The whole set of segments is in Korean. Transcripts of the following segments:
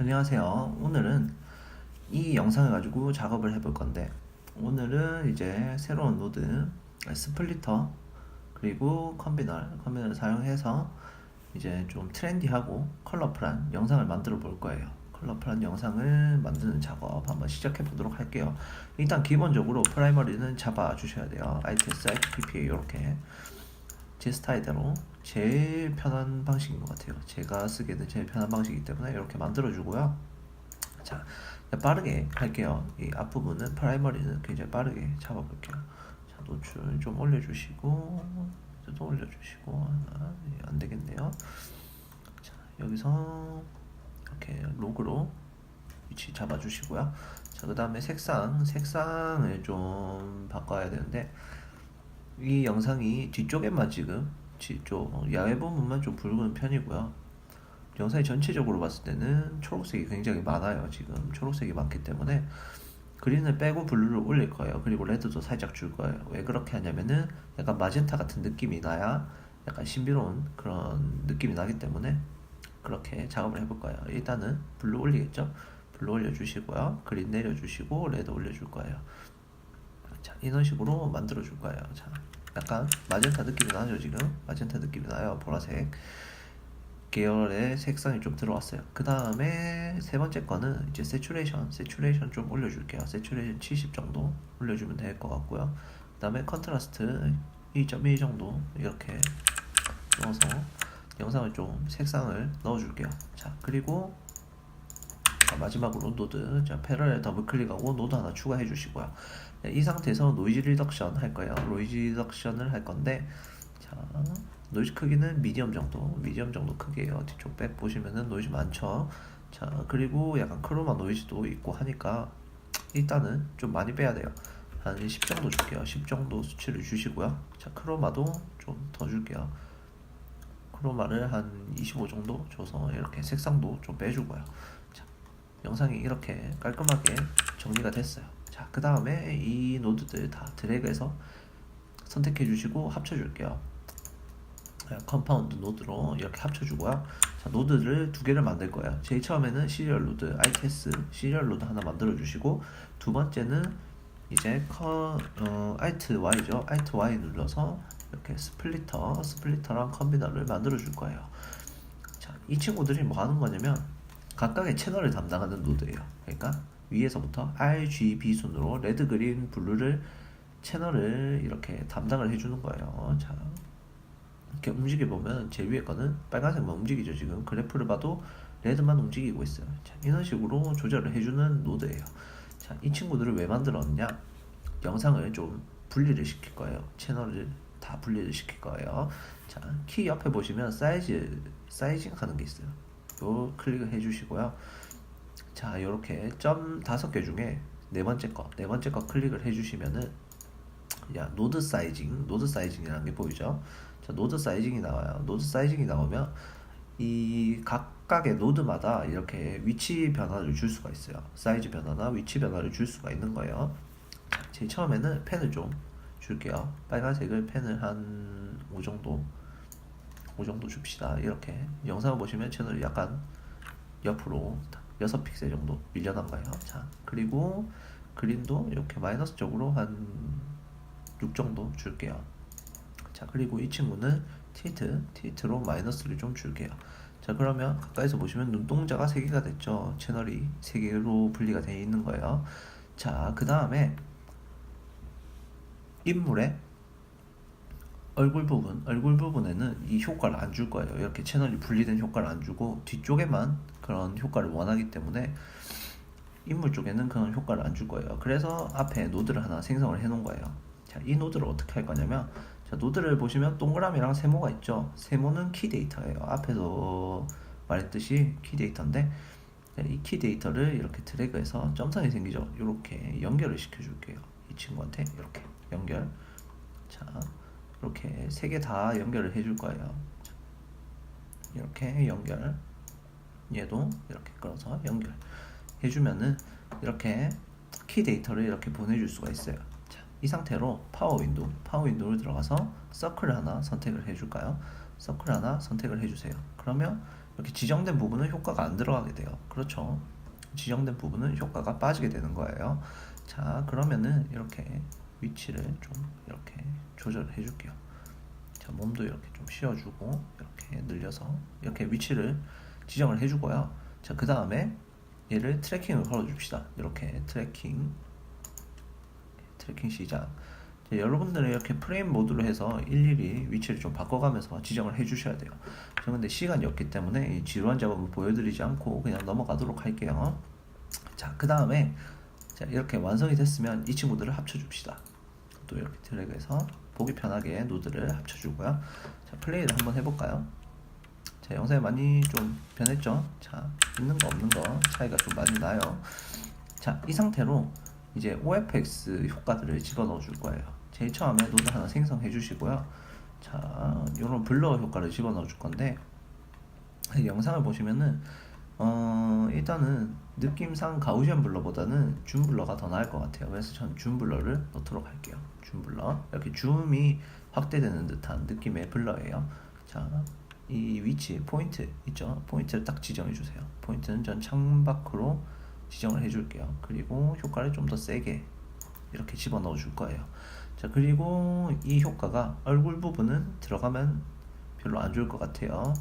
안녕하세요. 오늘은 이 영상을 가지고 작업을 해볼 건데, 오늘은 이제 새로운 노드, 스플리터, 그리고 컨비너를 사용해서 이제 좀 트렌디하고 컬러풀한 영상을 만들어 볼 거예요. 컬러풀한 영상을 만드는 작업 한번 시작해 보도록 할게요. 일단 기본적으로 프라이머리는 잡아 주셔야 돼요. ITS, ITPPA 이렇게 제 스타일대로 제일 편한 방식인 것 같아요. 제가 쓰기에는 제일 편한 방식이기 때문에 이렇게 만들어 주고요. 자, 빠르게 할게요. 이 앞부분은 프라이머리는 굉장히 빠르게 잡아볼게요. 자, 노출 좀 올려주시고, 또 올려주시고, 안 되겠네요. 자, 여기서 이렇게 로그로 위치 잡아주시고요. 자, 그 다음에 색상을 좀 바꿔야 되는데, 이 영상이 뒤쪽에만 지금, 뒤쪽 야외 부분만 좀 붉은 편이고요. 영상이 전체적으로 봤을 때는 초록색이 굉장히 많아요. 지금 초록색이 많기 때문에 그린을 빼고 블루를 올릴 거예요. 그리고 레드도 살짝 줄 거예요. 왜 그렇게 하냐면은 약간 마젠타 같은 느낌이 나야 약간 신비로운 그런 느낌이 나기 때문에 그렇게 작업을 해볼 거예요. 일단은 블루 올리겠죠? 블루 올려주시고요. 그린 내려주시고 레드 올려줄 거예요. 자, 이런 식으로 만들어 줄 거예요. 자, 약간 마젠타 느낌이 나죠? 지금 마젠타 느낌이 나요. 보라색 계열의 색상이 좀 들어왔어요. 그 다음에 세 번째 거는 이제 세츄레이션 좀 올려줄게요. 세츄레이션 70 정도 올려주면 될 것 같고요. 그 다음에 컨트라스트 2.1 정도 이렇게 넣어서 영상을 좀 색상을 넣어줄게요. 자, 그리고 마지막으로 노드, 자, 패러렐 더블 클릭하고 노드 하나 추가해 주시고요. 네, 이 상태에서 노이즈 리덕션 할 거예요. 노이즈 리덕션을 할 건데, 자, 노이즈 크기는 미디엄 정도 크기예요. 뒤쪽 백 보시면은 노이즈 많죠. 자, 그리고 약간 크로마 노이즈도 있고 하니까 일단은 좀 많이 빼야 돼요. 한 10 정도 줄게요. 10 정도 수치를 주시고요. 자, 크로마도 좀 더 줄게요. 크로마를 한 25 정도 줘서 이렇게 색상도 좀 빼주고요. 자, 영상이 이렇게 깔끔하게 정리가 됐어요. 자, 그 다음에 이 노드들 다 드래그해서 선택해 주시고 합쳐 줄게요. 컴파운드 노드로 이렇게 합쳐주고요. 자, 노드를 두 개를 만들 거예요. 제일 처음에는 시리얼 노드, ITS 시리얼 노드 하나 만들어 주시고, 두 번째는 이제 Alt Y죠. Alt Y 눌러서 이렇게 스플리터랑 컨비너를 만들어 줄 거예요. 자, 이 친구들이 뭐 하는 거냐면 각각의 채널을 담당하는 노드예요. 그러니까 위에서부터 RGB 순으로 레드, 그린, 블루를 채널을 이렇게 담당을 해주는 거예요. 자, 이렇게 움직여 보면 제일 위에 거는 빨간색만 움직이죠. 지금 그래프를 봐도 레드만 움직이고 있어요. 자, 이런 식으로 조절을 해주는 노드예요. 자, 이 친구들을 왜 만들었냐? 영상을 좀 분리를 시킬 거예요. 채널을 다 분리를 시킬 거예요. 자, 키 옆에 보시면 사이징 하는 게 있어요. 요 클릭을 해주시고요. 자, 이렇게 점 5개 중에 네 번째 거 클릭을 해주시면은 노드 사이징이라는 게 보이죠? 자, 노드 사이징이 나와요. 노드 사이징이 나오면 이 각각의 노드마다 이렇게 위치 변화를 줄 수가 있어요. 사이즈 변화나 위치 변화를 줄 수가 있는 거예요. 자, 제일 처음에는 펜을 좀 줄게요. 빨간색을 펜을 한 5 정도 줍시다. 이렇게 영상을 보시면 채널이 약간 옆으로 6픽셀 정도 밀려난 거예요. 자, 그리고 그린도 이렇게 마이너스 쪽으로 한 6 정도 줄게요. 자, 그리고 이 친구는 틸트로 마이너스를 좀 줄게요. 자, 그러면 가까이서 보시면 눈동자가 3개가 됐죠. 채널이 3개로 분리가 되어 있는 거예요. 자, 그 다음에 인물의 얼굴 부분에는 이 효과를 안 줄 거예요. 이렇게 채널이 분리된 효과를 안 주고 뒤쪽에만 그런 효과를 원하기 때문에 인물 쪽에는 그런 효과를 안 줄 거예요. 그래서 앞에 노드를 하나 생성을 해 놓은 거예요. 자, 이 노드를 어떻게 할 거냐면, 자, 노드를 보시면 동그라미랑 세모가 있죠. 세모는 키 데이터예요. 앞에서 말했듯이 키 데이터인데, 이 키 데이터를 이렇게 드래그해서 점선이 생기죠. 이렇게 연결을 시켜줄게요. 이 친구한테 이렇게 연결. 자, 이렇게 3개 다 연결을 해줄 거예요. 자, 이렇게 연결. 얘도 이렇게 끌어서 연결 해주면은 이렇게 키 데이터를 이렇게 보내줄 수가 있어요. 자, 이 상태로 파워 윈도우를 들어가서 서클을 하나 선택을 해줄까요? 서클 하나 선택을 해주세요. 그러면 이렇게 지정된 부분은 효과가 안 들어가게 돼요. 그렇죠? 지정된 부분은 효과가 빠지게 되는 거예요. 자, 그러면은 이렇게 위치를 좀 이렇게 조절해 줄게요. 자, 몸도 이렇게 좀 씌워주고 이렇게 늘려서 이렇게 위치를 지정을 해주고요. 자, 그 다음에 얘를 트래킹을 걸어줍시다. 이렇게 트래킹 시작. 자, 여러분들은 이렇게 프레임 모드로 해서 일일이 위치를 좀 바꿔가면서 지정을 해주셔야 돼요. 저 근데 시간이 없기 때문에 이 지루한 작업을 보여드리지 않고 그냥 넘어가도록 할게요. 자, 그 다음에 자, 이렇게 완성이 됐으면 이 친구들을 합쳐줍시다. 또 이렇게 드래그해서 보기 편하게 노드를 합쳐주고요. 자, 플레이를 한번 해볼까요? 자, 영상이 많이 좀 변했죠? 자, 있는 거 없는 거 차이가 좀 많이 나요. 자, 이 상태로 이제 OFX 효과들을 집어넣어 줄 거예요. 제일 처음에 노드 하나 생성해 주시고요. 자, 이런 블러 효과를 집어넣어 줄 건데, 영상을 보시면은 일단은 느낌상 가우시안 블러보다는 줌 블러가 더 나을 것 같아요. 그래서 전 줌 블러를 넣도록 할게요. 줌 블러. 이렇게 줌이 확대되는 듯한 느낌의 블러예요. 자, 이 위치 포인트 있죠? 포인트를 딱 지정해 주세요. 포인트는 전 창밖으로 지정을 해줄게요. 그리고 효과를 좀 더 세게 이렇게 집어넣어 줄 거예요. 자, 그리고 이 효과가 얼굴 부분은 들어가면 별로 안 좋을 것 같아요.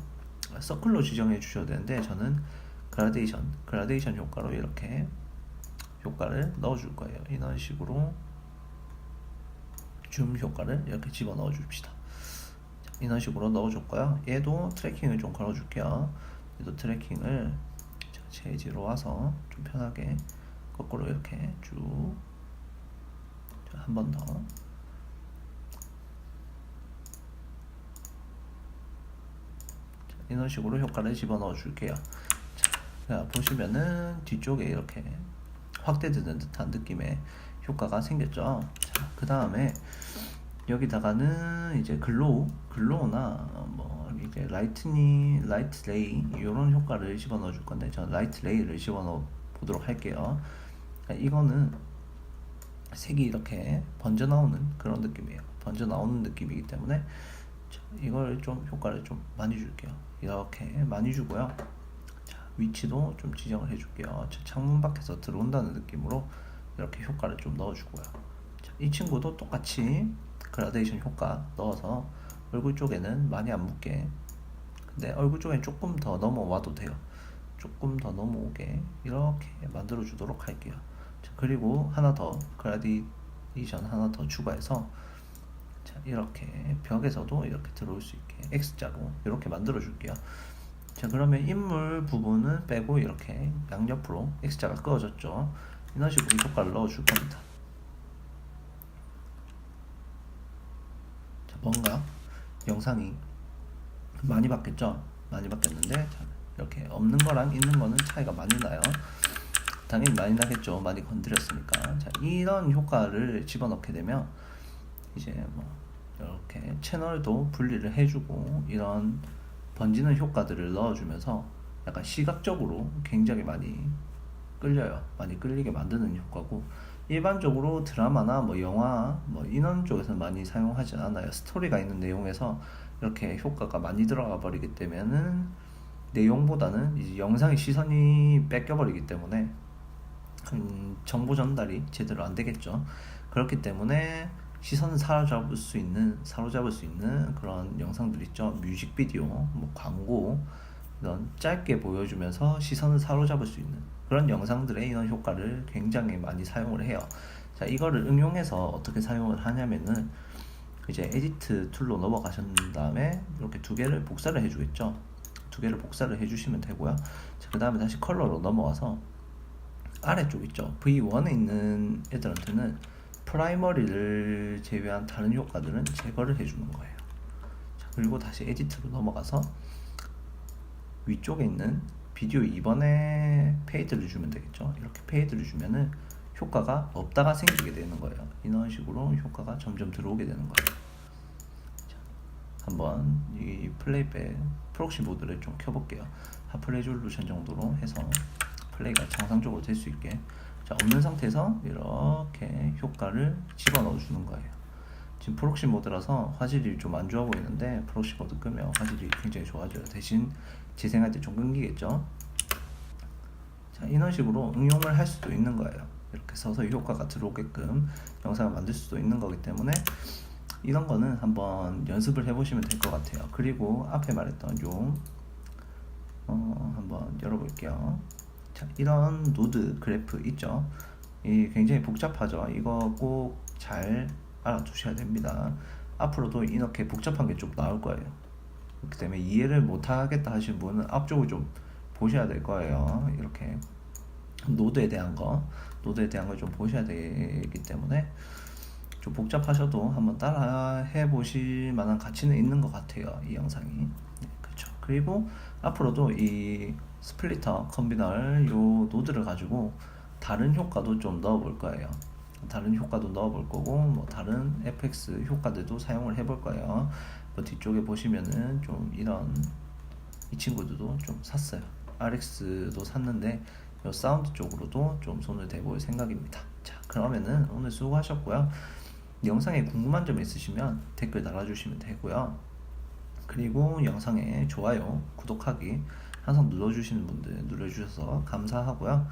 서클로 지정해 주셔도 되는데 저는 그라데이션 효과로 이렇게 효과를 넣어 줄 거예요. 이런 식으로 줌 효과를 이렇게 집어넣어 줍시다. 자, 이런 식으로 넣어 줬고요. 얘도 트래킹을 좀 걸어 줄게요. 얘도 트래킹을 제지로 와서 좀 편하게 거꾸로 이렇게 쭉 한 번 더. 이런 식으로 효과를 집어넣어 줄게요. 자, 보시면은 뒤쪽에 이렇게 확대되는 듯한 느낌의 효과가 생겼죠. 자, 그 다음에 여기다가는 이제 글로우나 뭐 이제 라이트 레이 이런 효과를 집어넣어 줄 건데 저는 라이트 레이를 집어넣어 보도록 할게요. 이거는 색이 이렇게 번져 나오는 그런 느낌이에요. 번져 나오는 느낌이기 때문에 이걸 좀 효과를 좀 많이 줄게요. 이렇게 많이 주고요. 자, 위치도 좀 지정을 해줄게요. 창문 밖에서 들어온다는 느낌으로 이렇게 효과를 좀 넣어주고요. 자, 이 친구도 똑같이 그라데이션 효과 넣어서 얼굴 쪽에는 많이 안 묻게, 근데 얼굴 쪽에 조금 더 넘어와도 돼요. 조금 더 넘어오게 이렇게 만들어 주도록 할게요. 자, 그리고 하나 더 그라데이션 하나 더 추가해서 자, 이렇게 벽에서도 이렇게 들어올 수 있게 X자로 이렇게 만들어 줄게요. 자, 그러면 인물 부분은 빼고 이렇게 양옆으로 X자가 그어졌죠. 이런 식으로 효과를 넣어 줄 겁니다. 자, 뭔가 영상이 많이 바뀌었죠? 많이 바뀌었는데 자, 이렇게 없는 거랑 있는 거는 차이가 많이 나요. 당연히 많이 나겠죠. 많이 건드렸으니까. 자, 이런 효과를 집어넣게 되면 이제 뭐 이렇게 채널도 분리를 해주고 이런 번지는 효과들을 넣어주면서 약간 시각적으로 굉장히 많이 끌려요. 많이 끌리게 만드는 효과고, 일반적으로 드라마나 뭐 영화 뭐 이런 쪽에서는 많이 사용하지 않아요. 스토리가 있는 내용에서 이렇게 효과가 많이 들어가 버리기 때문에는 내용보다는 이제 영상의 시선이 뺏겨 버리기 때문에 정보 전달이 제대로 안 되겠죠. 그렇기 때문에 시선을 사로잡을 수 있는 그런 영상들 있죠. 뮤직비디오, 뭐 광고 이런 짧게 보여주면서 시선을 사로잡을 수 있는 그런 영상들의 이런 효과를 굉장히 많이 사용을 해요. 자, 이거를 응용해서 어떻게 사용을 하냐면은 이제 에디트 툴로 넘어가신 다음에 이렇게 두 개를 복사를 해주겠죠. 두 개를 복사를 해주시면 되고요. 자, 그 다음에 다시 컬러로 넘어와서 아래쪽 있죠. V1에 있는 애들한테는 프라이머리를 제외한 다른 효과들은 제거를 해주는 거예요. 자, 그리고 다시 에디트로 넘어가서 위쪽에 있는 비디오 2번에 페이드를 주면 되겠죠. 이렇게 페이드를 주면은 효과가 없다가 생기게 되는 거예요. 이런 식으로 효과가 점점 들어오게 되는 거예요. 자, 한번 이 플레이백 프록시 모드를 좀 켜볼게요. 하프 레졸루션 정도로 해서 플레이가 정상적으로 될 수 있게. 자, 없는 상태에서 이렇게 효과를 집어넣어 주는 거예요. 지금 프록시 모드라서 화질이 좀 안 좋아 보이는데 프록시 모드 끄면 화질이 굉장히 좋아져요. 대신 재생할 때 좀 끊기겠죠. 자, 이런 식으로 응용을 할 수도 있는 거예요. 이렇게 서서 효과가 들어오게끔 영상을 만들 수도 있는 거기 때문에 이런 거는 한번 연습을 해보시면 될 것 같아요. 그리고 앞에 말했던 요 한번 열어볼게요. 자, 이런 노드 그래프 있죠. 이 굉장히 복잡하죠. 이거 꼭 잘 알아두셔야 됩니다. 앞으로도 이렇게 복잡한 게 좀 나올 거예요. 그렇기 때문에 이해를 못하겠다 하시는 분은 앞쪽을 좀 보셔야 될 거예요. 이렇게 노드에 대한 거 좀 보셔야 되기 때문에 좀 복잡하셔도 한번 따라 해보실 만한 가치는 있는 것 같아요. 이 영상이. 네, 그렇죠. 그리고 앞으로도 이 스플리터 컨비널 요 노드를 가지고 다른 효과도 좀 넣어볼 거예요. 다른 효과도 넣어볼 거고 뭐 다른 FX 효과들도 사용을 해볼 거예요. 뭐 뒤쪽에 보시면은 좀 이런 이 친구들도 좀 샀어요. RX도 샀는데 요 사운드 쪽으로도 좀 손을 대볼 생각입니다. 자, 그러면은 오늘 수고하셨고요. 영상에 궁금한 점 있으시면 댓글 달아주시면 되고요. 그리고 영상에 좋아요, 구독하기 항상 눌러주시는 분들 눌러주셔서 감사하고요.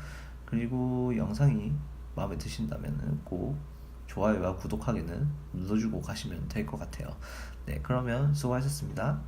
그리고 영상이 마음에 드신다면 꼭 좋아요와 구독하기는 눌러주고 가시면 될 것 같아요. 네, 그러면 수고하셨습니다.